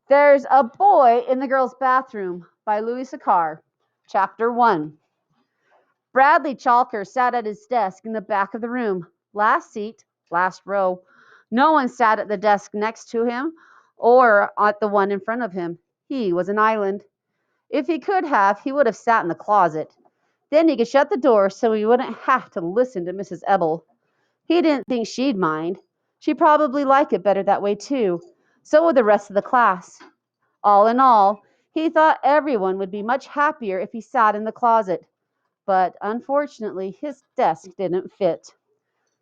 There's a Boy in the Girls' Bathroom by Louis Sakar. Chapter 1. Bradley Chalker sat at his desk in the back of the room. Last seat, last row. No one sat at the desk next to him or at the one in front of him. He was an island. If he could have, he would have sat in the closet. Then he could shut the door so he wouldn't have to listen to Mrs. Ebel. He didn't think she'd mind. She'd probably like it better that way, too. So would the rest of the class. All in all, he thought everyone would be much happier if he sat in the closet. But unfortunately, his desk didn't fit.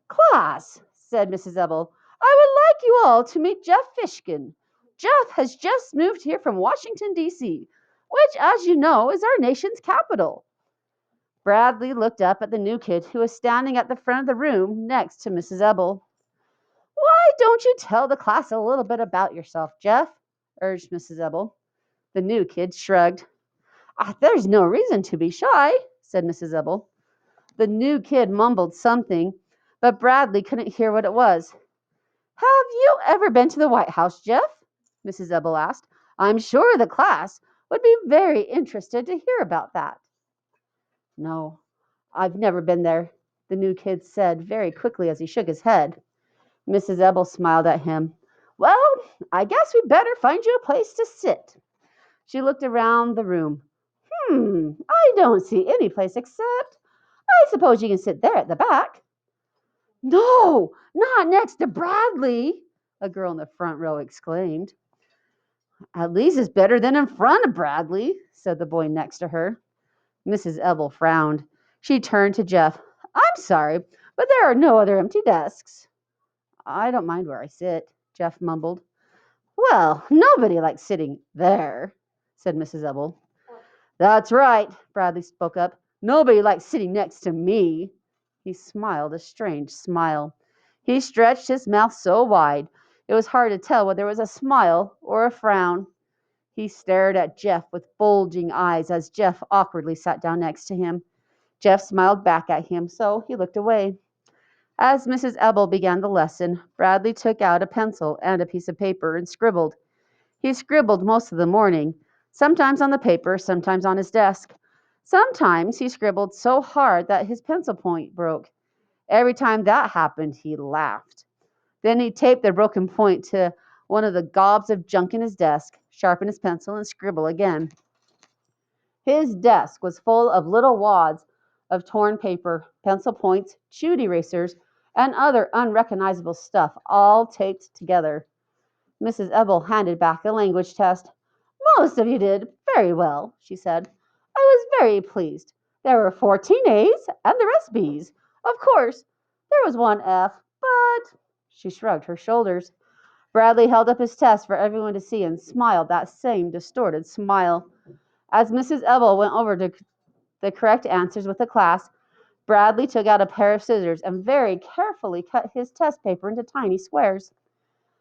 "Class," said Mrs. Ebel, "I would like you all to meet Jeff Fishkin. Jeff has just moved here from Washington, D.C., which, as you know, is our nation's capital." Bradley looked up at the new kid who was standing at the front of the room next to Mrs. Ebel. "Why don't you tell the class a little bit about yourself, Jeff?" urged Mrs. Ebel. The new kid shrugged. "There's no reason to be shy," said Mrs. Ebel. The new kid mumbled something, but Bradley couldn't hear what it was. "Have you ever been to the White House, Jeff?" Mrs. Ebel asked. "I'm sure the class would be very interested to hear about that." "No, I've never been there," the new kid said very quickly as he shook his head. Mrs. Ebel smiled at him. "Well, I guess we'd better find you a place to sit." She looked around the room. I don't see any place except I suppose you can sit there at the back." "No, not next to Bradley," a girl in the front row exclaimed. "At least it's better than in front of Bradley," said the boy next to her. Mrs. Ebel frowned. She turned to Jeff. "I'm sorry, but there are no other empty desks." "I don't mind where I sit," Jeff mumbled. "Well, nobody likes sitting there," said Mrs. Ebel. "That's right," Bradley spoke up. "Nobody likes sitting next to me." He smiled a strange smile. He stretched his mouth so wide, it was hard to tell whether it was a smile or a frown. He stared at Jeff with bulging eyes as Jeff awkwardly sat down next to him. Jeff smiled back at him, so he looked away. As Mrs. Ebel began the lesson, Bradley took out a pencil and a piece of paper and scribbled. He scribbled most of the morning, sometimes on the paper, sometimes on his desk. Sometimes he scribbled so hard that his pencil point broke. Every time that happened, he laughed. Then he taped the broken point to one of the gobs of junk in his desk, sharpen his pencil, and scribble again. His desk was full of little wads of torn paper, pencil points, chewed erasers, and other unrecognizable stuff, all taped together. Mrs. Ebel handed back a language test. "Most of you did very well," she said. "I was very pleased. There were 14 A's and the rest B's. Of course, there was one F, but—" She shrugged her shoulders. Bradley held up his test for everyone to see and smiled that same distorted smile. As Mrs. Ebel went over the correct answers with the class, Bradley took out a pair of scissors and very carefully cut his test paper into tiny squares.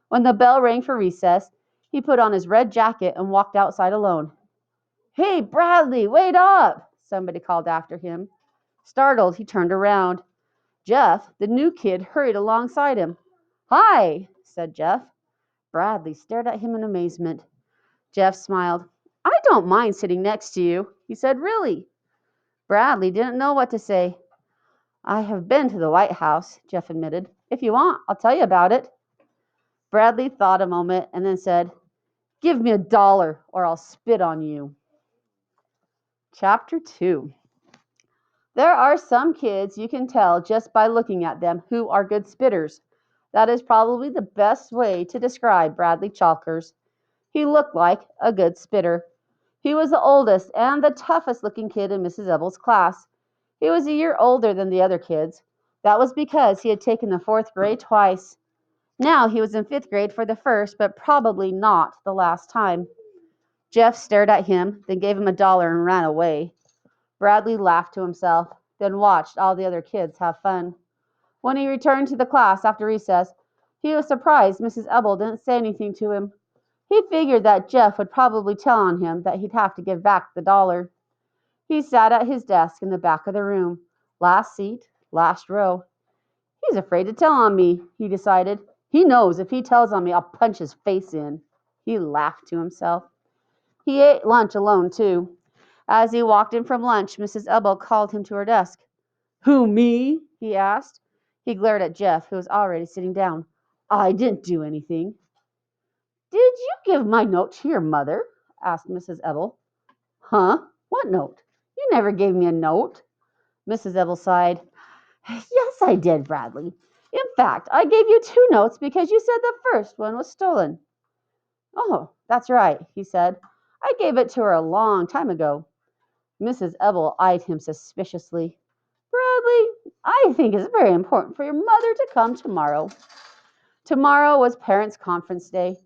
When the bell rang for recess, he put on his red jacket and walked outside alone. "Hey, Bradley, wait up!" somebody called after him. Startled, he turned around. Jeff, the new kid, hurried alongside him. "Hi," said Jeff. Bradley stared at him in amazement. Jeff smiled. "I don't mind sitting next to you," he said. "Really." Bradley didn't know what to say. "I have been to the White House," Jeff admitted. "If you want, I'll tell you about it." Bradley thought a moment and then said, "Give me $1 or I'll spit on you." Chapter 2. There are some kids you can tell just by looking at them who are good spitters. That is probably the best way to describe Bradley Chalkers. He looked like a good spitter. He was the oldest and the toughest looking kid in Mrs. Ebel's class. He was a year older than the other kids. That was because he had taken the 4th grade twice. Now he was in 5th grade for the first, but probably not the last time. Jeff stared at him, then gave him $1 and ran away. Bradley laughed to himself, then watched all the other kids have fun. When he returned to the class after recess, he was surprised Mrs. Ebel didn't say anything to him. He figured that Jeff would probably tell on him that he'd have to give back the $1. He sat at his desk in the back of the room. Last seat, last row. "He's afraid to tell on me," he decided. "He knows if he tells on me, I'll punch his face in." He laughed to himself. He ate lunch alone, too. As he walked in from lunch, Mrs. Ebel called him to her desk. Who, me? He asked. He glared at Jeff, who was already sitting down. I didn't do anything. Did you give my note to your mother? Asked Mrs. Ebel. Huh? What note? You never gave me a note. Mrs. Ebel sighed. Yes, I did, Bradley. In fact, I gave you 2 notes because you said the first one was stolen. Oh, that's right, he said. I gave it to her a long time ago. Mrs. Ebel eyed him suspiciously. Bradley, I think it's very important for your mother to come tomorrow. Tomorrow was parents' conference day.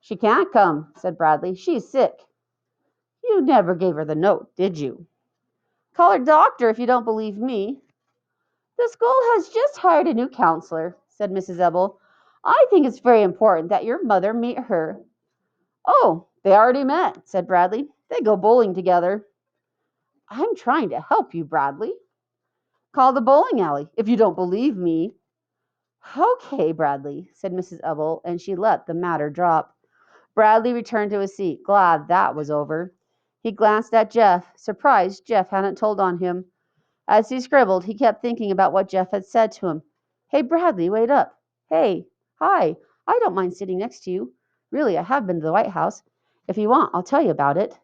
She can't come, said Bradley. She's sick. You never gave her the note, did you? Call her doctor if you don't believe me. The school has just hired a new counselor, said Mrs. Ebel. I think it's very important that your mother meet her. Oh, they already met, said Bradley. They go bowling together. I'm trying to help you, Bradley. Call the bowling alley if you don't believe me. Okay, Bradley, said Mrs. Ebel, and she let the matter drop. Bradley returned to his seat, glad that was over. He glanced at Jeff, surprised Jeff hadn't told on him. As he scribbled, he kept thinking about what Jeff had said to him. Hey, Bradley, wait up. Hey, hi, I don't mind sitting next to you. Really, I have been to the White House. If you want, I'll tell you about it.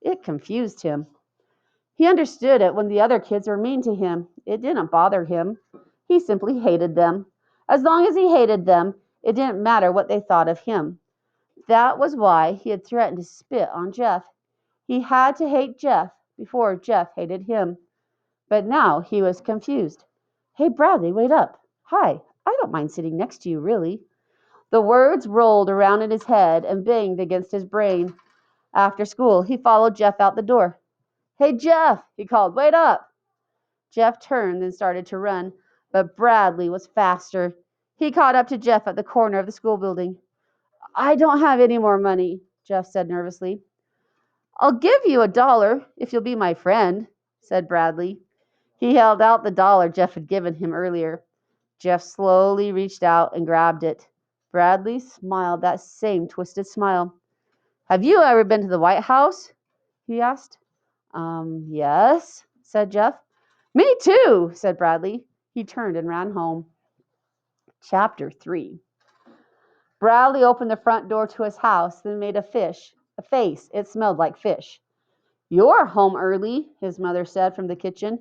It confused him. He understood it when the other kids were mean to him. It didn't bother him. He simply hated them. As long as he hated them, it didn't matter what they thought of him. That was why he had threatened to spit on Jeff. He had to hate Jeff before Jeff hated him. But now he was confused. Hey, Bradley, wait up. Hi, I don't mind sitting next to you, really. The words rolled around in his head and banged against his brain. After school, he followed Jeff out the door. Hey, Jeff, he called, wait up. Jeff turned and started to run, but Bradley was faster. He caught up to Jeff at the corner of the school building. I don't have any more money, Jeff said nervously. I'll give you $1 if you'll be my friend, said Bradley. He held out the dollar Jeff had given him earlier. Jeff slowly reached out and grabbed it. Bradley smiled that same twisted smile. Have you ever been to the White House? He asked. Yes, said Jeff. Me too, said Bradley. He turned and ran home. Chapter 3. Bradley opened the front door to his house, then made a face. It smelled like fish. You're home early, his mother said from the kitchen.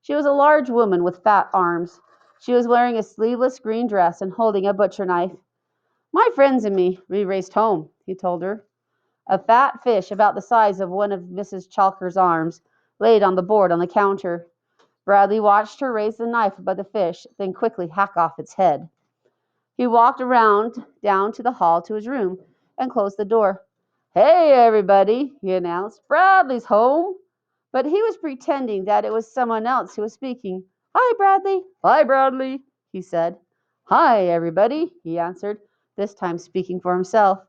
She was a large woman with fat arms. She was wearing a sleeveless green dress and holding a butcher knife. My friends and me, we raced home, he told her. A fat fish about the size of one of Mrs. Chalker's arms laid on the board on the counter. Bradley watched her raise the knife above the fish, then quickly hack off its head. He walked around down to the hall to his room and closed the door. Hey, everybody, he announced. Bradley's home. But he was pretending that it was someone else who was speaking. Hi, Bradley. Hi, Bradley, he said. Hi, everybody, he answered, this time speaking for himself.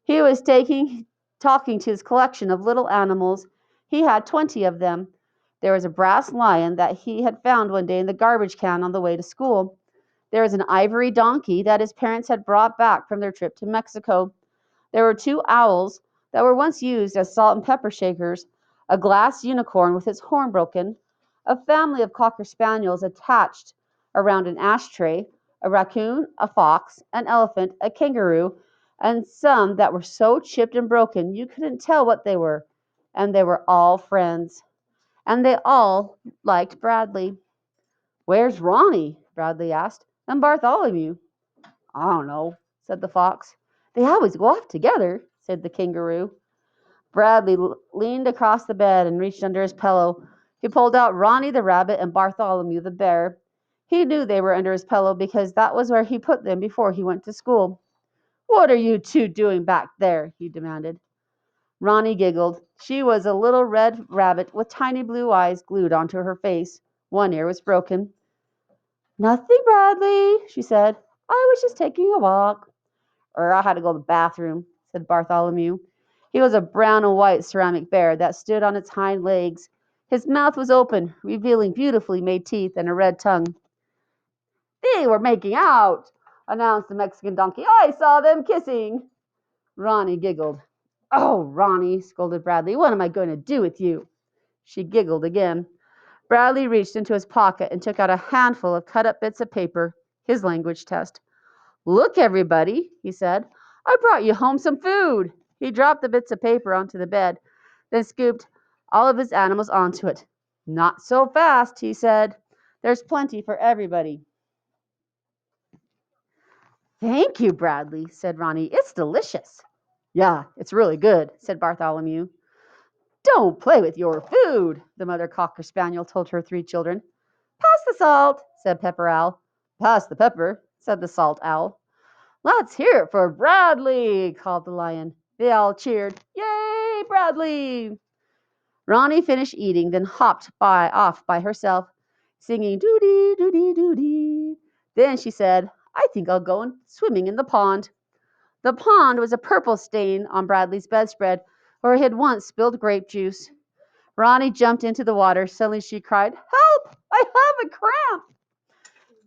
He was talking to his collection of little animals. He had 20 of them. There was a brass lion that he had found one day in the garbage can on the way to school. There was an ivory donkey that his parents had brought back from their trip to Mexico. There were 2 owls that were once used as salt and pepper shakers, a glass unicorn with its horn broken, a family of cocker spaniels attached around an ashtray, a raccoon, a fox, an elephant, a kangaroo, and some that were so chipped and broken you couldn't tell what they were. And they were all friends. And they all liked Bradley. Where's Ronnie? Bradley asked. And Bartholomew? I don't know, said the fox. They always go off together, said the kangaroo. Bradley leaned across the bed and reached under his pillow. He pulled out Ronnie the rabbit and Bartholomew the bear. He knew they were under his pillow because that was where he put them before he went to school. What are you 2 doing back there? He demanded. Ronnie giggled. She was a little red rabbit with tiny blue eyes glued onto her face. One ear was broken. Nothing, Bradley, she said. I was just taking a walk. I had to go to the bathroom, said Bartholomew. He was a brown and white ceramic bear that stood on its hind legs. His mouth was open, revealing beautifully made teeth and a red tongue. They were making out, announced the Mexican donkey. I saw them kissing. Ronnie giggled. Oh, Ronnie, scolded Bradley, what am I going to do with you? She giggled again. Bradley reached into his pocket and took out a handful of cut-up bits of paper, his language test. Look, everybody, he said. I brought you home some food. He dropped the bits of paper onto the bed, then scooped all of his animals onto it. Not so fast, he said. There's plenty for everybody. Thank you, Bradley, said Ronnie. It's delicious. Yeah, it's really good, said Bartholomew. Don't play with your food, the mother cocker spaniel told her 3 children. Pass the salt, said Pepper Owl. Pass the pepper, said the Salt Owl. Let's hear it for Bradley, called the lion. They all cheered. Yay, Bradley! Ronnie finished eating, then hopped off by herself, singing doody doody doody. Then she said, I think I'll go swimming in the pond. The pond was a purple stain on Bradley's bedspread, where he had once spilled grape juice. Ronnie jumped into the water. Suddenly she cried, Help! I have a cramp!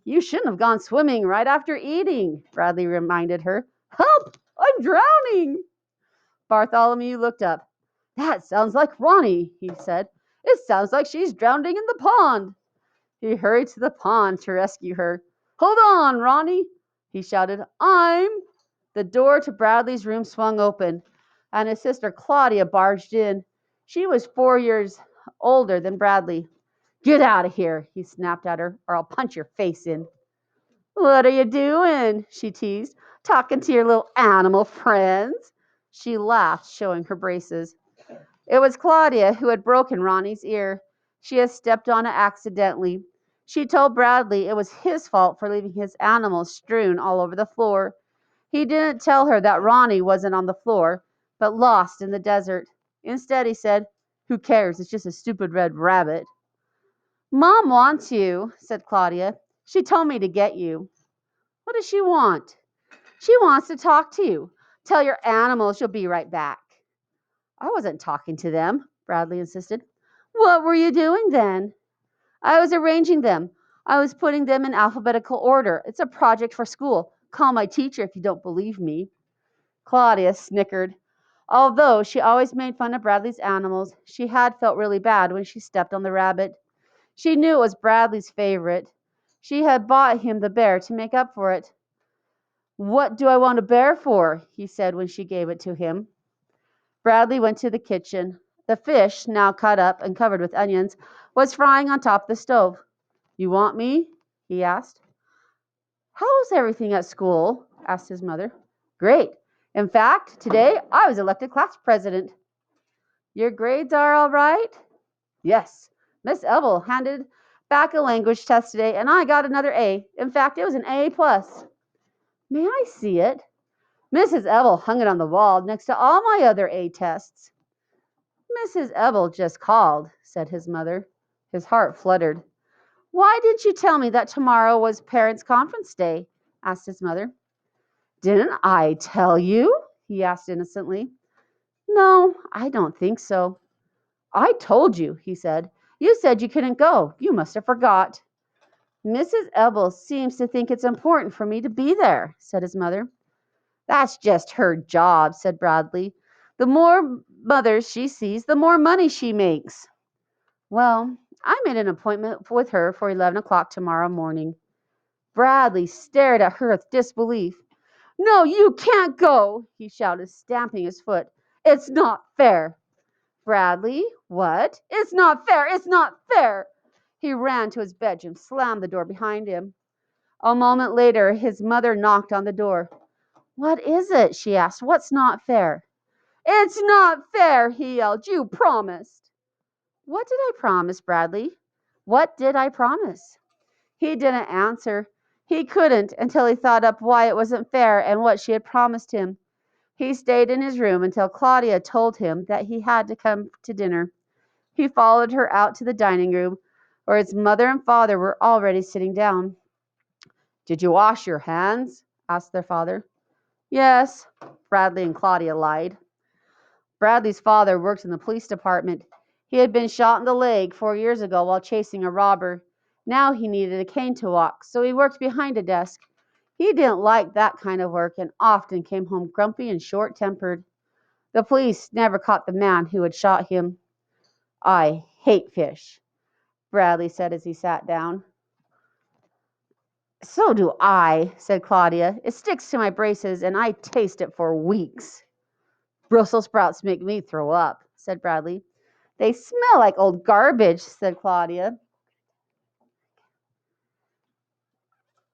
You shouldn't have gone swimming right after eating, Bradley reminded her. Help! I'm drowning! Bartholomew looked up. That sounds like Ronnie, he said. It sounds like she's drowning in the pond. He hurried to the pond to rescue her. Hold on, Ronnie, he shouted. The door to Bradley's room swung open, and his sister Claudia barged in. She was 4 years older than Bradley. Get out of here, he snapped at her, or I'll punch your face in. What are you doing? She teased. Talking to your little animal friends? She laughed, showing her braces. It was Claudia who had broken Ronnie's ear. She had stepped on it accidentally. She told Bradley it was his fault for leaving his animals strewn all over the floor. He didn't tell her that Ronnie wasn't on the floor, but lost in the desert. Instead, he said, Who cares? It's just a stupid red rabbit. Mom wants you, said Claudia. She told me to get you. What does she want? She wants to talk to you. Tell your animals you'll be right back. I wasn't talking to them, Bradley insisted. What were you doing then? I was arranging them. I was putting them in alphabetical order. It's a project for school. Call my teacher if you don't believe me. Claudia snickered. Although she always made fun of Bradley's animals, she had felt really bad when she stepped on the rabbit. She knew it was Bradley's favorite. She had bought him the bear to make up for it. What do I want a bear for? He said when she gave it to him. Bradley went to the kitchen. The fish, now cut up and covered with onions, was frying on top of the stove. You want me? He asked. How's everything at school? Asked his mother. Great. In fact, today I was elected class president. Your grades are all right? Yes. Miss Ebel handed back a language test today, and I got another A. In fact, it was an A+. May I see it? Mrs. Ebel hung it on the wall next to all my other A tests. Mrs. Ebel just called, said his mother. His heart fluttered. Why didn't you tell me that tomorrow was parents' conference day? Asked his mother. Didn't I tell you? He asked innocently. No, I don't think so. I told you, he said. You said you couldn't go. You must have forgot. Mrs. Ebel seems to think it's important for me to be there, said his mother. That's just her job, said Bradley. The more mothers she sees, the more money she makes. Well, I made an appointment with her for 11 o'clock tomorrow morning. Bradley stared at her with disbelief. No, you can't go, he shouted, stamping his foot. It's not fair. Bradley, what? It's not fair, it's not fair. He ran to his bedroom, slammed the door behind him. A moment later, his mother knocked on the door. What is it? She asked. What's not fair? It's not fair, he yelled. You promised. What did I promise, Bradley? What did I promise? He didn't answer. He couldn't until he thought up why it wasn't fair and what she had promised him. He stayed in his room until Claudia told him that he had to come to dinner. He followed her out to the dining room, where his mother and father were already sitting down. Did you wash your hands? Asked their father. Yes, Bradley and Claudia lied. Bradley's father worked in the police department. He had been shot in the leg 4 years ago while chasing a robber. Now he needed a cane to walk, so he worked behind a desk. He didn't like that kind of work and often came home grumpy and short-tempered. The police never caught the man who had shot him. I hate fish, Bradley said as he sat down. So do I, said Claudia. It sticks to my braces and I taste it for weeks. Brussels sprouts make me throw up, said Bradley. They smell like old garbage, said Claudia.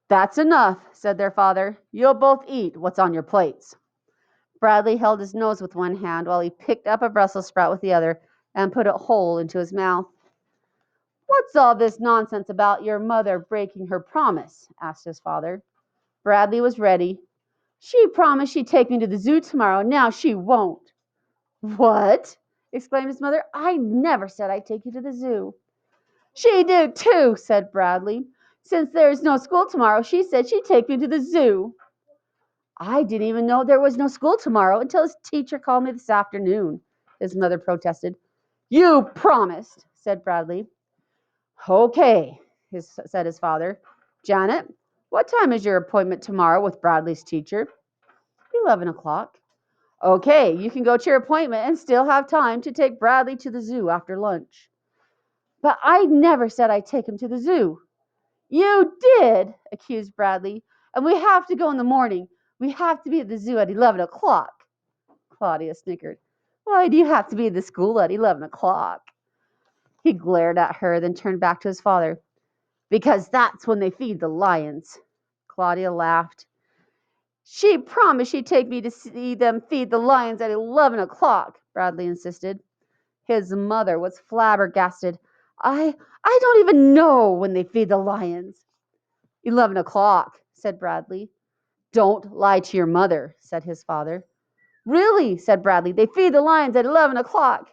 That's enough, said their father. You'll both eat what's on your plates. Bradley held his nose with one hand while he picked up a Brussels sprout with the other and put it whole into his mouth. What's all this nonsense about your mother breaking her promise? Asked his father. Bradley was ready. She promised she'd take me to the zoo tomorrow. Now she won't. What? Exclaimed his mother. I never said I'd take you to the zoo. She did too, said Bradley. Since there is no school tomorrow, she said she'd take me to the zoo. I didn't even know there was no school tomorrow until his teacher called me this afternoon, his mother protested. You promised, said Bradley. Okay, said his father. Janet, what time is your appointment tomorrow with Bradley's teacher? 11 o'clock. Okay, you can go to your appointment and still have time to take Bradley to the zoo after lunch. But I never said I'd take him to the zoo. You did, accused Bradley. And we have to go in the morning. We have to be at the zoo at 11 o'clock. Claudia snickered. Why do you have to be at the school at 11 o'clock? He glared at her, then turned back to his father. Because that's when they feed the lions. Claudia laughed. She promised she'd take me to see them feed the lions at 11 o'clock, Bradley insisted. His mother was flabbergasted. I don't even know when they feed the lions. 11 o'clock, said Bradley. Don't lie to your mother, said his father. Really, said Bradley, they feed the lions at 11 o'clock.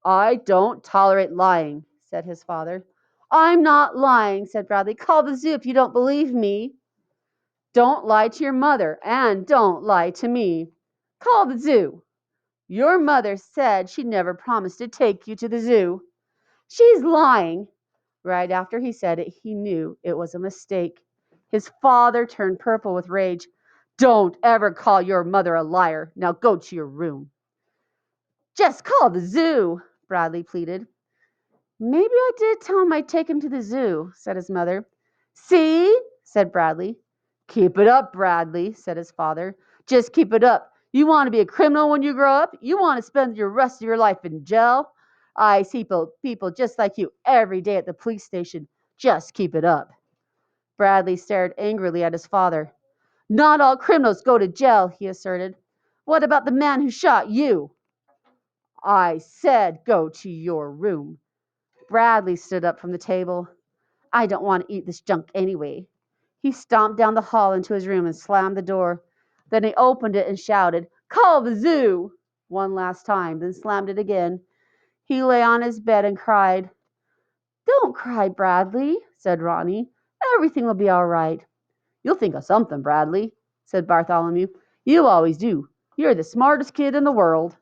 I don't tolerate lying, said his father. I'm not lying, said Bradley. Call the zoo if you don't believe me. Don't lie to your mother, and don't lie to me. Call the zoo. Your mother said she never promised to take you to the zoo. She's lying. Right after he said it, he knew it was a mistake. His father turned purple with rage. Don't ever call your mother a liar. Now go to your room. Just call the zoo, Bradley pleaded. Maybe I did tell him I'd take him to the zoo, said his mother. See, said Bradley. Keep it up, Bradley, said his father. Just keep it up. You want to be a criminal when you grow up? You want to spend the rest of your life in jail? I see people just like you every day at the police station. Just keep it up. Bradley stared angrily at his father. Not all criminals go to jail, he asserted. What about the man who shot you? I said go to your room. Bradley stood up from the table. I don't want to eat this junk anyway. He stomped down the hall into his room and slammed the door. Then he opened it and shouted, Call the zoo! One last time, then slammed it again. He lay on his bed and cried. Don't cry, Bradley, said Ronnie. Everything will be all right. You'll think of something, Bradley, said Bartholomew. You always do. You're the smartest kid in the world.